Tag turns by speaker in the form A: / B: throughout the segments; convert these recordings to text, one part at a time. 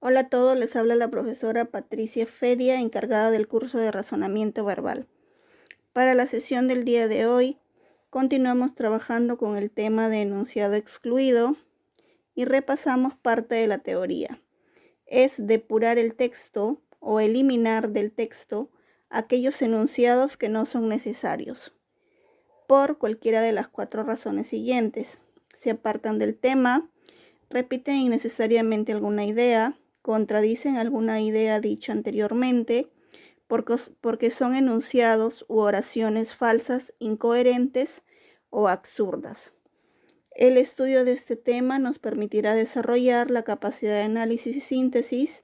A: Hola a todos, les habla la profesora Patricia Feria, encargada del curso de razonamiento verbal. Para la sesión del día de hoy, continuamos trabajando con el tema de enunciado excluido y repasamos parte de la teoría. Es depurar el texto o eliminar del texto aquellos enunciados que no son necesarios, por cualquiera de las 4 razones siguientes. Se apartan del tema, repiten innecesariamente alguna idea, contradicen alguna idea dicha anteriormente, porque son enunciados u oraciones falsas, incoherentes o absurdas. El estudio de este tema nos permitirá desarrollar la capacidad de análisis y síntesis,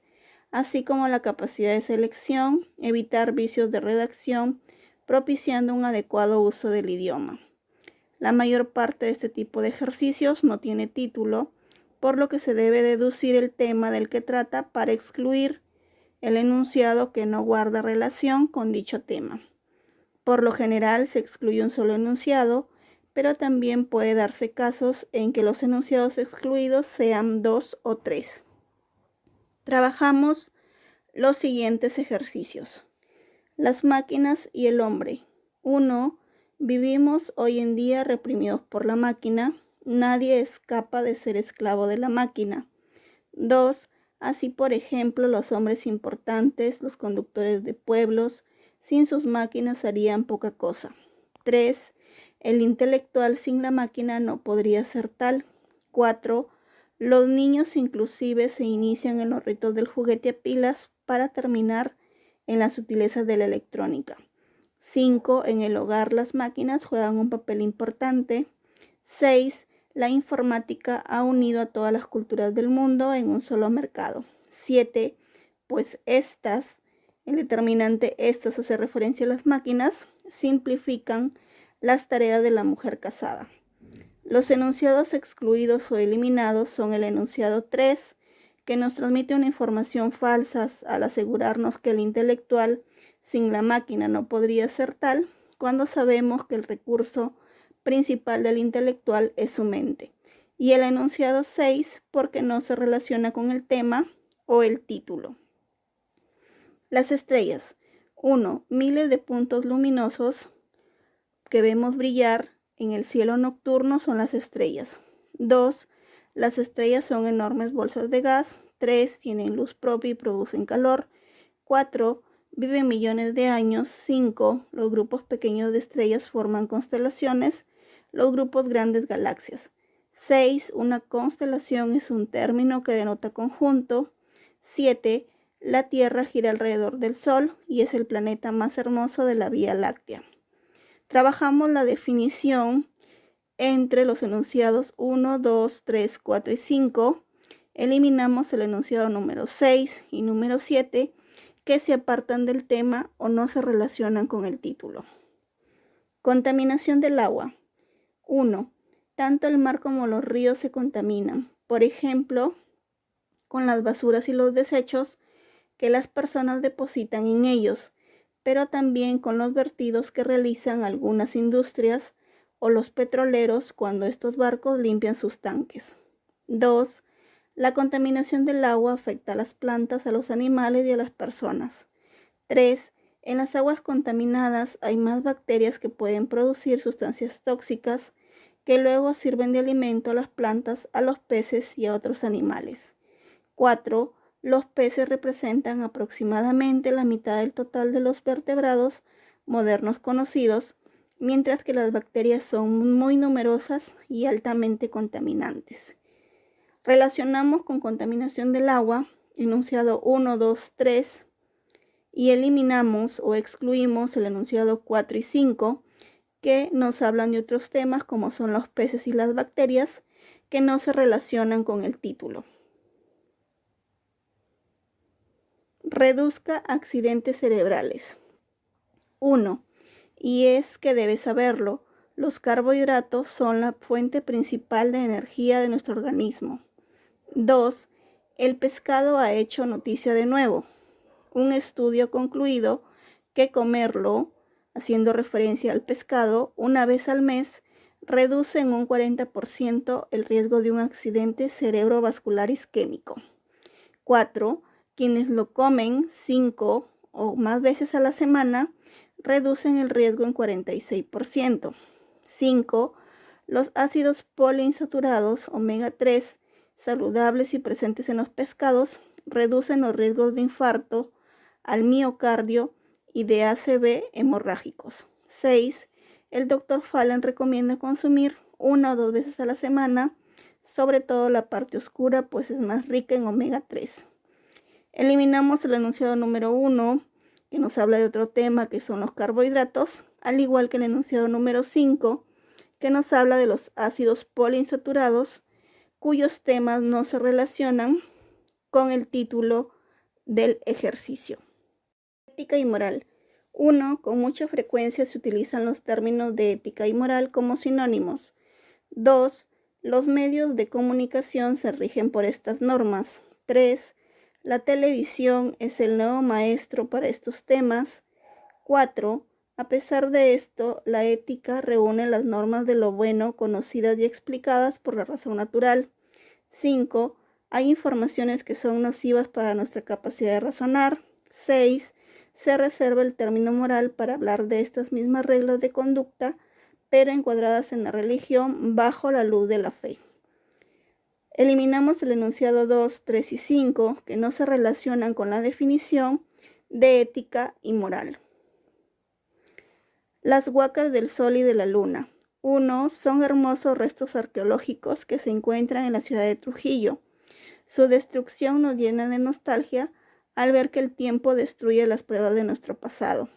A: así como la capacidad de selección, evitar vicios de redacción, propiciando un adecuado uso del idioma. La mayor parte de este tipo de ejercicios no tiene título, por lo que se debe deducir el tema del que trata para excluir el enunciado que no guarda relación con dicho tema. Por lo general se excluye un solo enunciado, pero también puede darse casos en que los enunciados excluidos sean 2 o 3. Trabajamos los siguientes ejercicios. Las máquinas y el hombre. 1. Vivimos hoy en día reprimidos por la máquina. Nadie escapa de ser esclavo de la máquina. 2. Así, por ejemplo, los hombres importantes, los conductores de pueblos, sin sus máquinas harían poca cosa. 3. El intelectual sin la máquina no podría ser tal. 4. Los niños inclusive se inician en los ritos del juguete a pilas para terminar en las sutilezas de la electrónica. 5. En el hogar las máquinas juegan un papel importante. 6. La informática ha unido a todas las culturas del mundo en un solo mercado. 7. Pues estas, el determinante estas hace referencia a las máquinas, simplifican las tareas de la mujer casada. Los enunciados excluidos o eliminados son el enunciado 3, que nos transmite una información falsa al asegurarnos que el intelectual sin la máquina no podría ser tal, cuando sabemos que el recurso principal del intelectual es su mente. Y el enunciado 6, porque no se relaciona con el tema o el título. Las estrellas. 1. Miles de puntos luminosos que vemos brillar en el cielo nocturno son las estrellas. 2. Las estrellas son enormes bolsas de gas. 3. Tienen luz propia y producen calor. 4. Viven millones de años. 5. Los grupos pequeños de estrellas forman constelaciones. Los grupos grandes galaxias. 6. Una constelación es un término que denota conjunto. 7. La Tierra gira alrededor del Sol y es el planeta más hermoso de la Vía Láctea. Trabajamos la definición entre los enunciados 1, 2, 3, 4 y 5. Eliminamos el enunciado número 6 y número 7, que se apartan del tema o no se relacionan con el título. Contaminación del agua. 1. Tanto el mar como los ríos se contaminan. Por ejemplo, con las basuras y los desechos que las personas depositan en ellos, pero también con los vertidos que realizan algunas industrias o los petroleros cuando estos barcos limpian sus tanques. 2. La contaminación del agua afecta a las plantas, a los animales y a las personas. 3. En las aguas contaminadas hay más bacterias que pueden producir sustancias tóxicas que luego sirven de alimento a las plantas, a los peces y a otros animales. 4. Los peces representan aproximadamente la mitad del total de los vertebrados modernos conocidos, mientras que las bacterias son muy numerosas y altamente contaminantes. Relacionamos con contaminación del agua, enunciado 1, 2, 3, y eliminamos o excluimos el enunciado 4 y 5, que nos hablan de otros temas como son los peces y las bacterias, que no se relacionan con el título. Reduzca accidentes cerebrales. 1. Y es que debes saberlo, los carbohidratos son la fuente principal de energía de nuestro organismo. 2. El pescado ha hecho noticia de nuevo. Un estudio ha concluido que comerlo, haciendo referencia al pescado, una vez al mes, reduce en un 40% el riesgo de un accidente cerebrovascular isquémico. 4. Quienes lo comen 5 o más veces a la semana reducen el riesgo en 46%. 5. Los ácidos poliinsaturados omega 3 saludables y presentes en los pescados reducen los riesgos de infarto al miocardio y de ACV hemorrágicos. 6. El Dr. Fallon recomienda consumir 1 o 2 veces a la semana, sobre todo la parte oscura, pues es más rica en omega 3. Eliminamos el enunciado número 1, que nos habla de otro tema, que son los carbohidratos, al igual que el enunciado número 5, que nos habla de los ácidos poliinsaturados, cuyos temas no se relacionan con el título del ejercicio. Ética y moral. 1. Con mucha frecuencia se utilizan los términos de ética y moral como sinónimos. 2. Los medios de comunicación se rigen por estas normas. 3. La televisión es el nuevo maestro para estos temas. 4. A pesar de esto, la ética reúne las normas de lo bueno conocidas y explicadas por la razón natural. 5. Hay informaciones que son nocivas para nuestra capacidad de razonar. 6. Se reserva el término moral para hablar de estas mismas reglas de conducta, pero encuadradas en la religión bajo la luz de la fe. Eliminamos el enunciado 2, 3 y 5, que no se relacionan con la definición de ética y moral. Las huacas del Sol y de la Luna. 1. Son hermosos restos arqueológicos que se encuentran en la ciudad de Trujillo. Su destrucción nos llena de nostalgia al ver que el tiempo destruye las pruebas de nuestro pasado.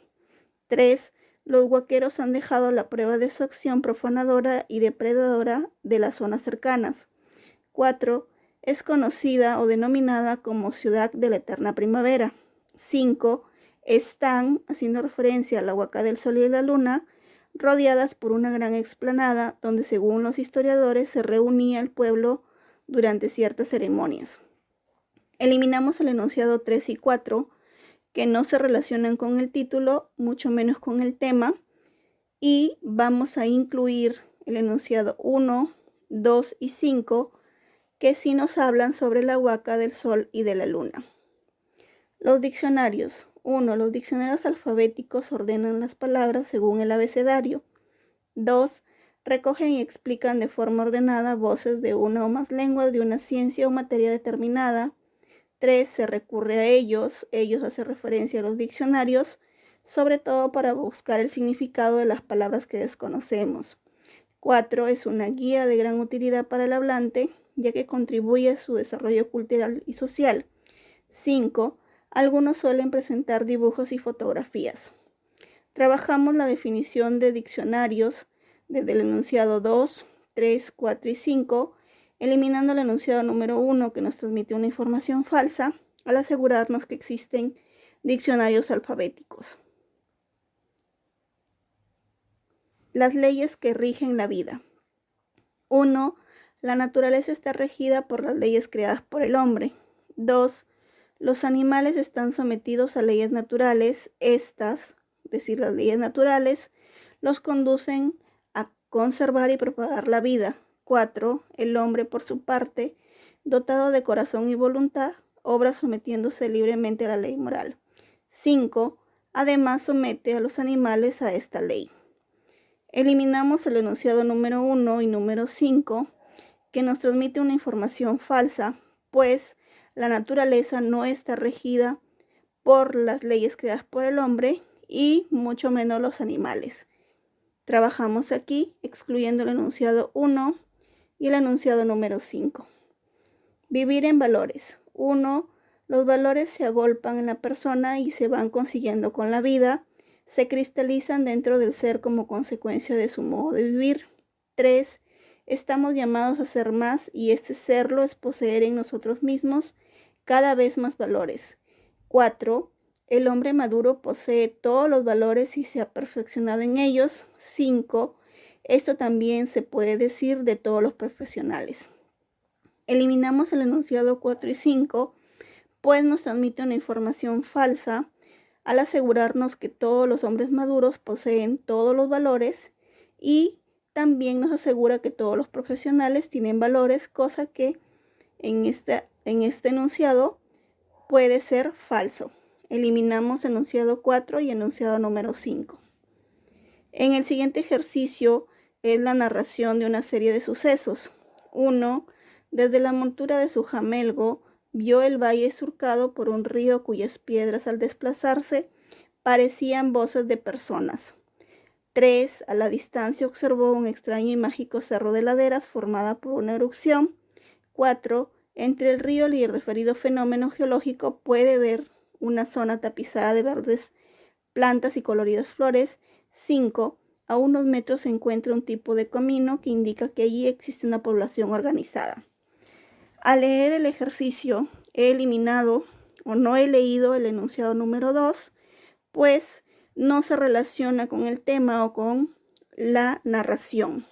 A: 3. Los huaqueros han dejado la prueba de su acción profanadora y depredadora de las zonas cercanas. 4. Es conocida o denominada como Ciudad de la Eterna Primavera. 5. Están, haciendo referencia a la Huaca del Sol y la Luna, rodeadas por una gran explanada donde, según los historiadores, se reunía el pueblo durante ciertas ceremonias. Eliminamos el enunciado 3 y 4, que no se relacionan con el título, mucho menos con el tema, y vamos a incluir el enunciado 1, 2 y 5, que sí nos hablan sobre la Huaca del Sol y de la Luna. Los diccionarios. 1. Los diccionarios alfabéticos ordenan las palabras según el abecedario. 2. Recogen y explican de forma ordenada voces de una o más lenguas de una ciencia o materia determinada. 3. Se recurre a ellos. Ellos hace referencia a los diccionarios, sobre todo para buscar el significado de las palabras que desconocemos. 4. Es una guía de gran utilidad para el hablante, ya que contribuye a su desarrollo cultural y social. 5. Algunos suelen presentar dibujos y fotografías. Trabajamos la definición de diccionarios desde el enunciado 2, 3, 4 y 5, eliminando el enunciado número 1 que nos transmite una información falsa, al asegurarnos que existen diccionarios alfabéticos. Las leyes que rigen la vida. 1. La naturaleza está regida por las leyes creadas por el hombre. 2. Los animales están sometidos a leyes naturales. Estas, es decir, las leyes naturales, los conducen a conservar y propagar la vida. 4. El hombre, por su parte, dotado de corazón y voluntad, obra sometiéndose libremente a la ley moral. 5. Además, somete a los animales a esta ley. Eliminamos el enunciado número 1 y número 5, que nos transmite una información falsa, pues la naturaleza no está regida por las leyes creadas por el hombre y mucho menos los animales. Trabajamos aquí excluyendo el enunciado 1 y el enunciado número 5. Vivir en valores. 1. Los valores se agolpan en la persona y se van consiguiendo con la vida. Se cristalizan dentro del ser como consecuencia de su modo de vivir. 3. Estamos llamados a ser más y este serlo es poseer en nosotros mismos cada vez más valores. 4. El hombre maduro posee todos los valores y se ha perfeccionado en ellos. 5. Esto también se puede decir de todos los profesionales. Eliminamos el enunciado 4 y 5, pues nos transmite una información falsa al asegurarnos que todos los hombres maduros poseen todos los valores y también nos asegura que todos los profesionales tienen valores, cosa que en este enunciado puede ser falso. Eliminamos enunciado 4 y enunciado número 5. En el siguiente ejercicio es la narración de una serie de sucesos. 1. Desde la montura de su jamelgo, vio el valle surcado por un río cuyas piedras al desplazarse parecían voces de personas. 3. A la distancia observó un extraño y mágico cerro de laderas formada por una erupción. 4. Entre el río y el referido fenómeno geológico puede ver una zona tapizada de verdes plantas y coloridas flores. 5. A unos metros se encuentra un tipo de camino que indica que allí existe una población organizada. Al leer el ejercicio he eliminado o no he leído el enunciado número 2, pues no se relaciona con el tema o con la narración.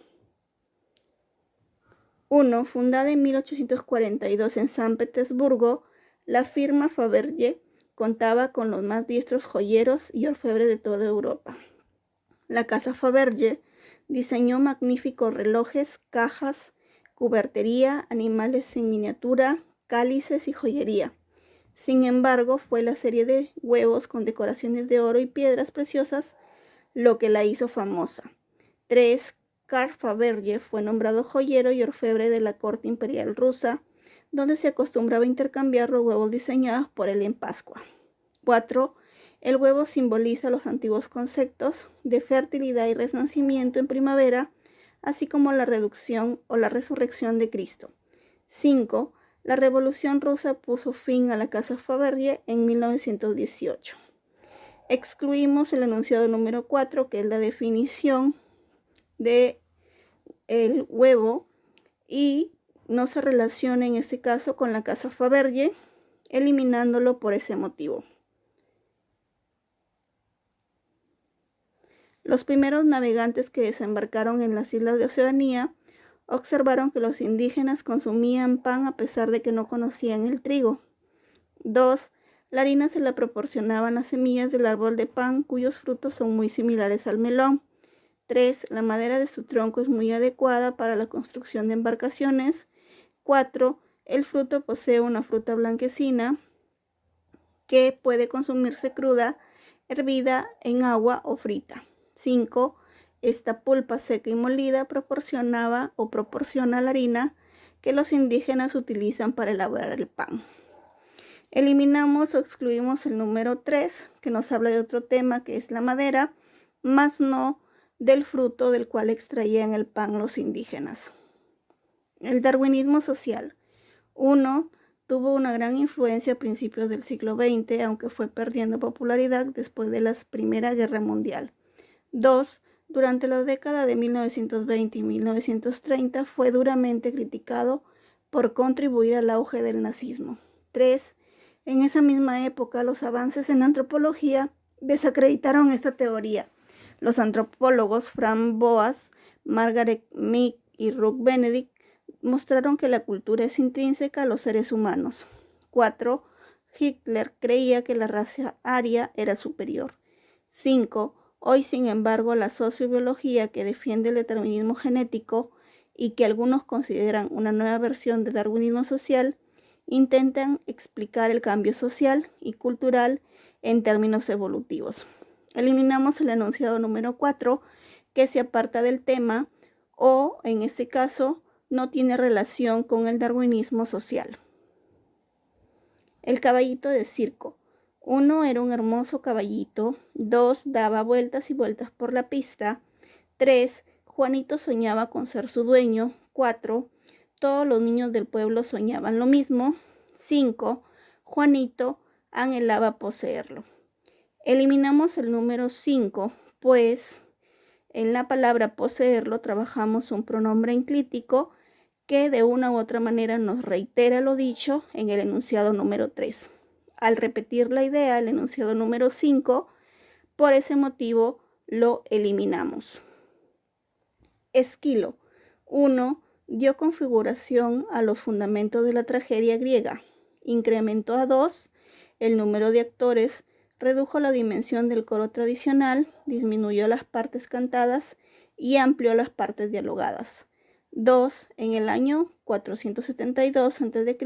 A: 1. Fundada en 1842 en San Petersburgo, la firma Fabergé contaba con los más diestros joyeros y orfebres de toda Europa. La casa Fabergé diseñó magníficos relojes, cajas, cubertería, animales en miniatura, cálices y joyería. Sin embargo, fue la serie de huevos con decoraciones de oro y piedras preciosas lo que la hizo famosa. 3. Karl Fabergé fue nombrado joyero y orfebre de la corte imperial rusa, donde se acostumbraba a intercambiar los huevos diseñados por él en Pascua. 4. El huevo simboliza los antiguos conceptos de fertilidad y renacimiento en primavera, así como la reducción o la resurrección de Cristo. 5. La Revolución Rusa puso fin a la casa Fabergé en 1918. Excluimos el enunciado número 4, que es la definición de el huevo, y no se relaciona en este caso con la casa Fabergé, eliminándolo por ese motivo. Los primeros navegantes que desembarcaron en las islas de Oceanía observaron que los indígenas consumían pan a pesar de que no conocían el trigo. 2. La harina se la proporcionaban las semillas del árbol de pan, cuyos frutos son muy similares al melón. 3. La madera de su tronco es muy adecuada para la construcción de embarcaciones. 4. El fruto posee una fruta blanquecina que puede consumirse cruda, hervida en agua o frita. 5. Esta pulpa seca y molida proporciona la harina que los indígenas utilizan para elaborar el pan. Eliminamos o excluimos el número 3, que nos habla de otro tema, que es la madera, más no del fruto del cual extraían el pan los indígenas. El darwinismo social. 1. Tuvo una gran influencia a principios del siglo XX, aunque fue perdiendo popularidad después de la Primera Guerra Mundial. 2. Durante la década de 1920 y 1930 fue duramente criticado por contribuir al auge del nazismo. 3. En esa misma época, los avances en antropología desacreditaron esta teoría. Los antropólogos Frank Boas, Margaret Mead y Ruth Benedict mostraron que la cultura es intrínseca a los seres humanos. 4. Hitler creía que la raza aria era superior. 5. Hoy, sin embargo, la sociobiología, que defiende el determinismo genético y que algunos consideran una nueva versión del darwinismo social, intentan explicar el cambio social y cultural en términos evolutivos. Eliminamos el enunciado número 4, que se aparta del tema o, en este caso, no tiene relación con el darwinismo social. El caballito de circo. 1. Era un hermoso caballito. 2. Daba vueltas y vueltas por la pista. 3. Juanito soñaba con ser su dueño. 4. Todos los niños del pueblo soñaban lo mismo. 5. Juanito anhelaba poseerlo. Eliminamos el número 5, pues en la palabra poseerlo trabajamos un pronombre enclítico que de una u otra manera nos reitera lo dicho en el enunciado número 3. Al repetir la idea, el enunciado número 5, por ese motivo lo eliminamos. Esquilo. 1. Dio configuración a los fundamentos de la tragedia griega. Incrementó a 2 el número de actores, redujo la dimensión del coro tradicional, disminuyó las partes cantadas y amplió las partes dialogadas. 2. En el año 472 a.C.,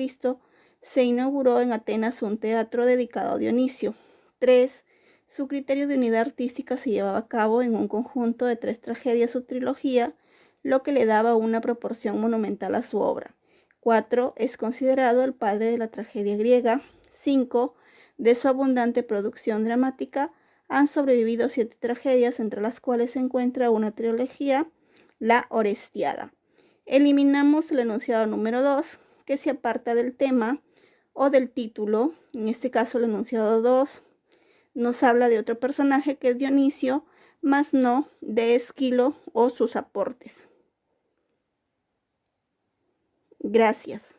A: Se inauguró en Atenas un teatro dedicado a Dionisio. 3. Su criterio de unidad artística se llevaba a cabo en un conjunto de 3 tragedias o trilogía, lo que le daba una proporción monumental a su obra. 4. Es considerado el padre de la tragedia griega. 5. De su abundante producción dramática han sobrevivido 7 tragedias, entre las cuales se encuentra una trilogía, la Orestiada. Eliminamos el enunciado número 2, que se aparta del tema o del título. En este caso, el enunciado 2 nos habla de otro personaje que es Dionisio, más no de Esquilo o sus aportes. Gracias.